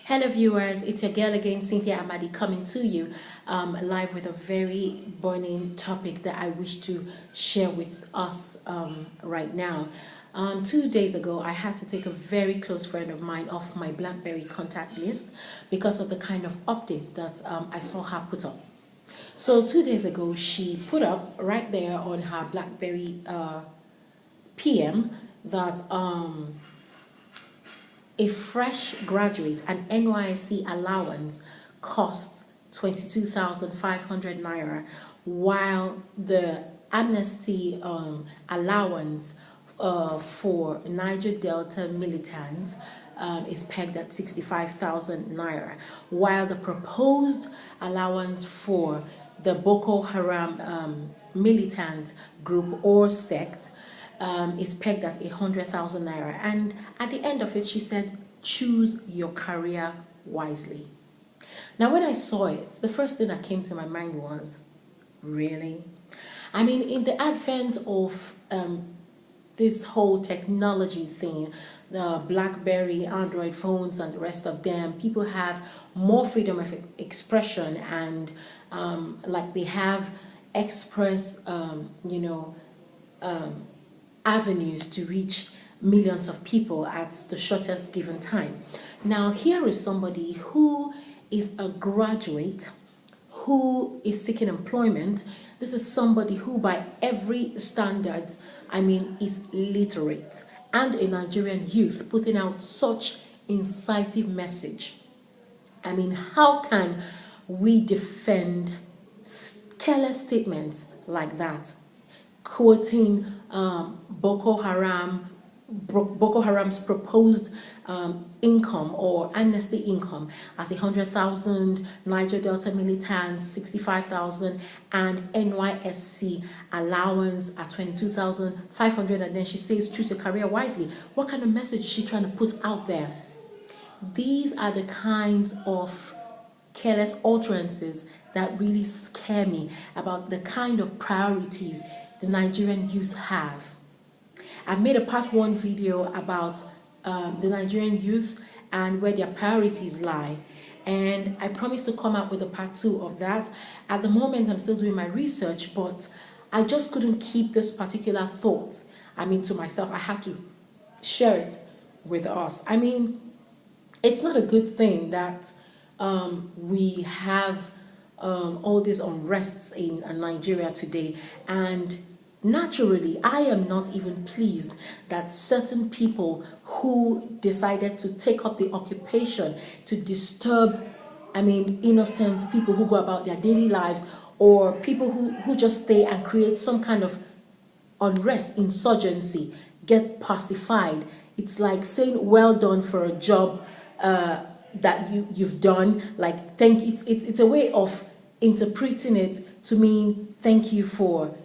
Hello viewers, it's your girl again, Cynthia Amadi, coming to you live with a very burning topic that I wish to share with us right now. 2 days ago, I had to take a very close friend of mine off my BlackBerry contact list because of the kind of updates that I saw her put up. So 2 days ago, she put up right there on her BlackBerry PM that a fresh graduate, an NYSC allowance costs 22,500 naira, while the amnesty allowance for Niger Delta militants is pegged at 65,000 naira, while the proposed allowance for the Boko Haram militant group or sect is pegged at 100,000 naira. And at the end of it, she said, choose your career wisely. Now, when I saw it, the first thing that came to my mind was, really? I mean, in the advent of this whole technology thing, the BlackBerry, Android phones, and the rest of them, people have more freedom of expression, and like they have express, avenues to reach millions of people at the shortest given time. Now, here is somebody who is a graduate, who is seeking employment. This is somebody who, by every standard, is literate, and a Nigerian youth putting out such incisive message. I mean, how can we defend careless statements like that? Quoting Boko Haram's proposed income or amnesty income as 100,000, Niger Delta militants 65,000, and NYSC allowance at 22,500, and then she says choose your career wisely. What kind of message is she trying to put out there? These are the kinds of careless utterances that really scare me about the kind of priorities the Nigerian youth have. I've made a part 1 video about the Nigerian youth and where their priorities lie, and I promise to come out with a part 2 of that. At the moment, I'm still doing my research, but I just couldn't keep this particular thought to myself. I had to share it with us. It's not a good thing that we have all these unrests in Nigeria today, and naturally, I am not even pleased that certain people who decided to take up the occupation to disturb, innocent people who go about their daily lives, or people who just stay and create some kind of unrest, insurgency, get pacified. It's like saying, well done for a job that you've done. Like, it's a way of interpreting it to mean thank you for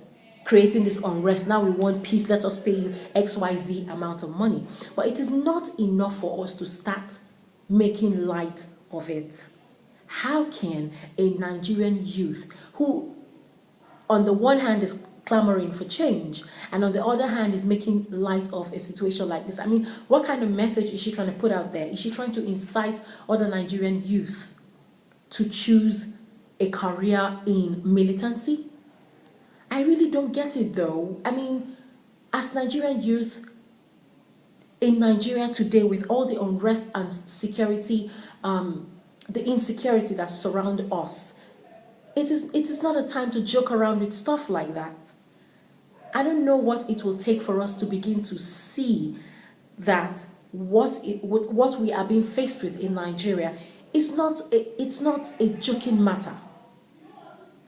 creating this unrest. Now we want peace, let us pay you XYZ amount of money. But it is not enough for us to start making light of it. How can a Nigerian youth who on the one hand is clamoring for change and on the other hand is making light of a situation like this? What kind of message is she trying to put out there? Is she trying to incite other Nigerian youth to choose a career in militancy? I really don't get it though. As Nigerian youth in Nigeria today, with all the unrest and security, the insecurity that surround us, it is not a time to joke around with stuff like that. I don't know what it will take for us to begin to see that what we are being faced with in Nigeria is it's not a joking matter.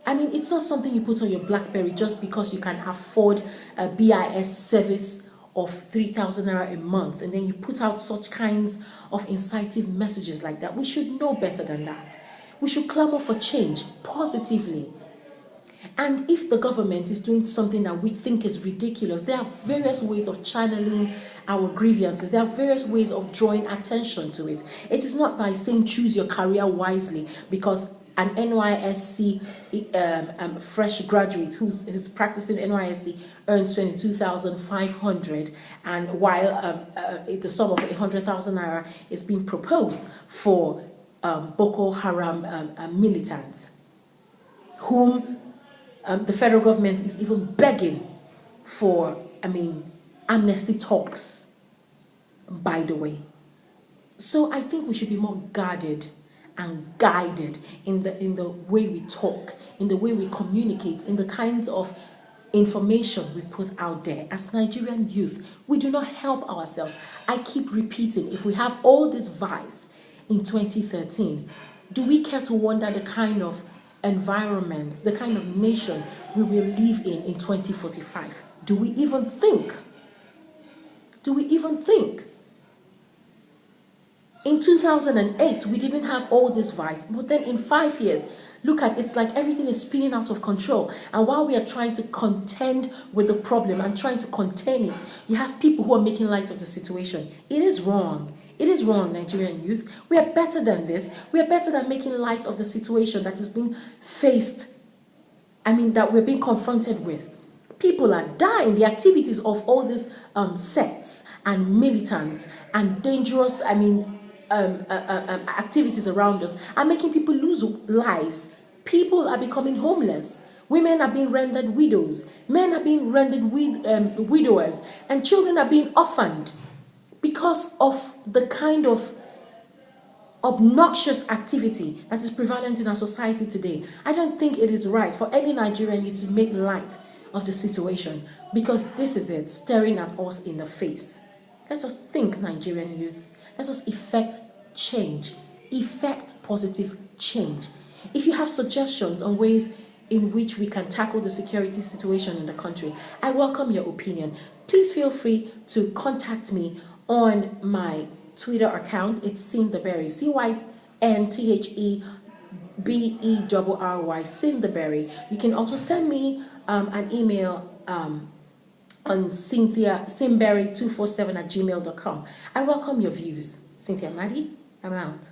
It's not something you put on your BlackBerry just because you can afford a BIS service of 3,000 naira a month, and then you put out such kinds of incisive messages like that. We should know better than that. We should clamor for change positively. And if the government is doing something that we think is ridiculous, there are various ways of channeling our grievances. There are various ways of drawing attention to it. It is not by saying choose your career wisely, because an NYSC fresh graduate who's practicing NYSC earns 22,500, and while the sum of 100,000 naira is being proposed for Boko Haram militants, whom the federal government is even begging for, amnesty talks, by the way. So I think we should be more guarded and guided in the way we talk, in the way we communicate, in the kinds of information we put out there. As Nigerian youth, we do not help ourselves. I keep repeating, if we have all this vice in 2013, do we care to wonder the kind of environment, the kind of nation we will live in 2045? Do we even think? Do we even think? In 2008, we didn't have all this vice, but then in 5 years, look at, it's like everything is spinning out of control. And while we are trying to contend with the problem and trying to contain it, you have people who are making light of the situation. It is wrong. It is wrong, Nigerian youth. We are better than this. We are better than making light of the situation that is being faced, that we're being confronted with. People are dying. The activities of all these sects and militants and dangerous, activities around us are making people lose lives. People are becoming homeless. Women are being rendered widows. Men are being rendered widowers. And children are being orphaned because of the kind of obnoxious activity that is prevalent in our society today. I don't think it is right for any Nigerian youth to make light of the situation, because this is it, staring at us in the face. Let us think, Nigerian youth. Let us effect change, effect positive change. If you have suggestions on ways in which we can tackle the security situation in the country, I welcome your opinion. Please feel free to contact me on my Twitter account. It's Cinderberry, CYNTHEBERRY, Cinderberry. You can also send me an email on simberry247@gmail.com. I welcome your views. Cynthia Maddy, I'm out.